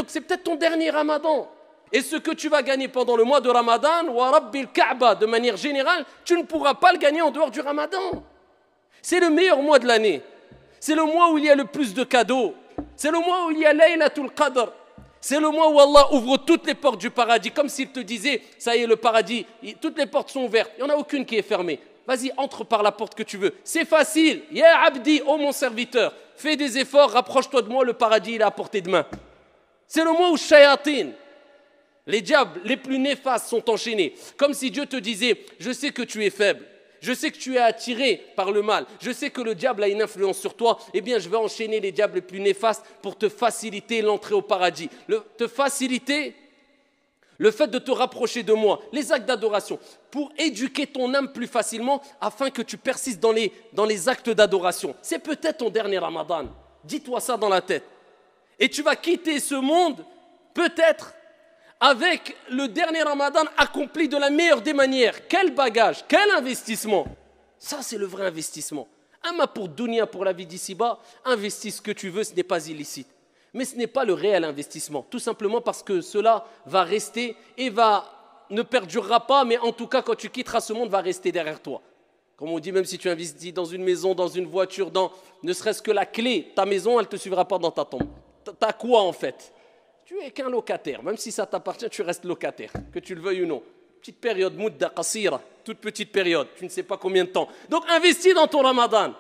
Donc c'est peut-être ton dernier Ramadan. Et ce que tu vas gagner pendant le mois de Ramadan, wa Rabbil Kaaba, de manière générale, tu ne pourras pas le gagner en dehors du Ramadan. C'est le meilleur mois de l'année. C'est le mois où il y a le plus de cadeaux. C'est le mois où il y a Laylatul Qadr. C'est le mois où Allah ouvre toutes les portes du paradis, comme s'il te disait, ça y est, le paradis, toutes les portes sont ouvertes, il n'y en a aucune qui est fermée. Vas-y, entre par la porte que tu veux. C'est facile. Ya Abdi, oh mon serviteur, fais des efforts, rapproche-toi de moi, le paradis, il est à portée de main. C'est le mois où Shayatin, les diables les plus néfastes sont enchaînés. Comme si Dieu te disait, je sais que tu es faible. Je sais que tu es attiré par le mal. Je sais que le diable a une influence sur toi. Eh bien, je vais enchaîner les diables les plus néfastes pour te faciliter l'entrée au paradis. Te faciliter le fait de te rapprocher de moi. Les actes d'adoration. Pour éduquer ton âme plus facilement afin que tu persistes dans les actes d'adoration. C'est peut-être ton dernier Ramadan. Dis-toi ça dans la tête. Et tu vas quitter ce monde, peut-être, avec le dernier Ramadan accompli de la meilleure des manières. Quel bagage, quel investissement. Ça, c'est le vrai investissement. Amma pour dunya, pour la vie d'ici-bas, investis ce que tu veux, ce n'est pas illicite. Mais ce n'est pas le réel investissement. Tout simplement parce que cela va rester et ne perdurera pas, mais en tout cas, quand tu quitteras ce monde, va rester derrière toi. Comme on dit, même si tu investis dans une maison, dans une voiture, ne serait-ce que la clé, ta maison, elle ne te suivra pas dans ta tombe. T'as quoi en fait? Tu es qu'un locataire, même si ça t'appartient, tu restes locataire, que tu le veuilles ou non. Petite période, mudda qasira, toute petite période, tu ne sais pas combien de temps. Donc investis dans ton Ramadan.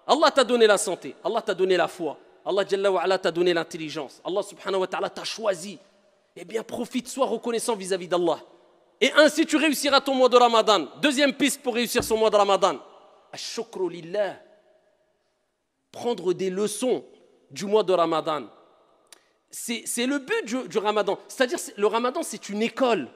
Allah t'a donné la santé, Allah t'a donné la foi, Allah Jalla wa Ala t'a donné l'intelligence, Allah subhanahu wa ta'ala t'a choisi. Eh bien profite, sois reconnaissant vis-à-vis d'Allah. Et ainsi tu réussiras ton mois de Ramadan. Deuxième piste pour réussir son mois de Ramadan. Ash-shukru lillah. Prendre des leçons du mois de Ramadan. C'est le but du Ramadan. C'est-à-dire, le Ramadan, c'est une école.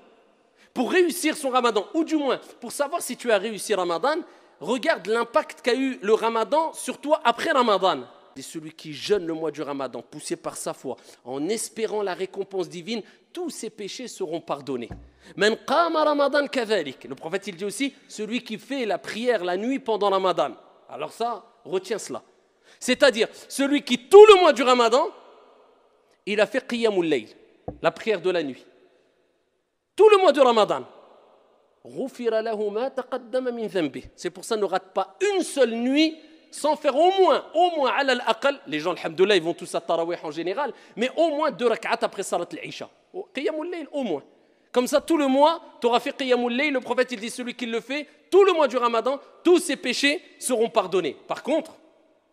Pour réussir son Ramadan, ou du moins, pour savoir si tu as réussi Ramadan, regarde l'impact qu'a eu le Ramadan sur toi après Ramadan. Et celui qui jeûne le mois du Ramadan, poussé par sa foi, en espérant la récompense divine, tous ses péchés seront pardonnés. Man qama Ramadan kadhalik. Le prophète, il dit aussi, celui qui fait la prière la nuit pendant Ramadan. Alors ça, retiens cela. C'est-à-dire, celui qui, tout le mois du Ramadan, il a fait Qiyamul Layl, la prière de la nuit. Tout le mois de Ramadan. C'est pour ça, ne rate pas une seule nuit sans faire au moins, ala al-aqal, les gens, alhamdoulilah, ils vont tous à Tarawih en général, mais au moins 2 rak'at après Salat al-Isha. Qiyamul Layl, au moins. Comme ça, tout le mois, tu auras fait Qiyamul Layl, le prophète, il dit, celui qui le fait, tout le mois du Ramadan, tous ses péchés seront pardonnés. Par contre,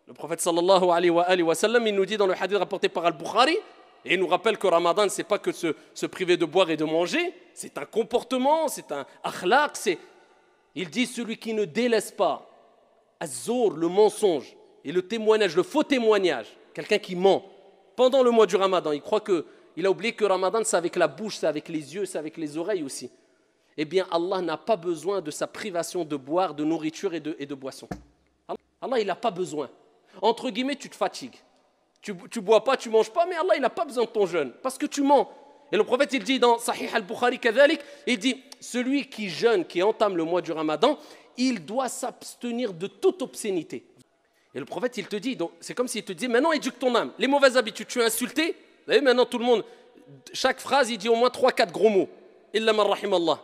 le prophète sallallahu alayhi wa sallam, il nous dit dans le hadith rapporté par Al-Bukhari, et il nous rappelle que Ramadan, ce n'est pas que se priver de boire et de manger, c'est un comportement, c'est un akhlaq, il dit celui qui ne délaisse pas az-zour, le mensonge, et le témoignage, le faux témoignage, quelqu'un qui ment pendant le mois du Ramadan, il croit qu'il a oublié que Ramadan c'est avec la bouche, c'est avec les yeux, c'est avec les oreilles aussi. Eh bien Allah n'a pas besoin de sa privation de boire, de nourriture et de boisson. Allah il n'a pas besoin. Entre guillemets, tu te fatigues. Tu bois pas, tu manges pas, mais Allah, il n'a pas besoin de ton jeûne, parce que tu mens. Et le prophète, il dit dans Sahih al-Bukhari, il dit, celui qui jeûne, qui entame le mois du Ramadan, il doit s'abstenir de toute obscénité. Et le prophète, il te dit, donc c'est comme s'il te dit, maintenant éduque ton âme. Les mauvaises habitudes, tu es insulté. Vous savez, maintenant tout le monde, chaque phrase, il dit au moins 3-4 gros mots. Illa man rahim Allah.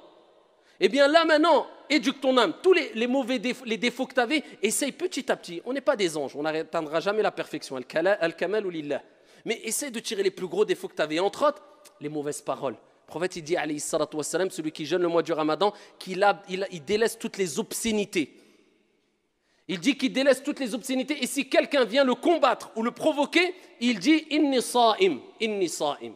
Eh bien là maintenant, éduque ton âme. Tous les mauvais défauts, les défauts que tu avais, essaye petit à petit. On n'est pas des anges, on n'atteindra jamais la perfection. Al-kamal ou lillah. Mais essaye de tirer les plus gros défauts que tu avais. Entre autres, les mauvaises paroles. Le prophète, il dit, alayhi salatu wassalam, celui qui jeûne le mois du Ramadan, il délaisse toutes les obscénités. Il dit qu'il délaisse toutes les obscénités. Et si quelqu'un vient le combattre ou le provoquer, il dit, inni sa'im, inni sa'im.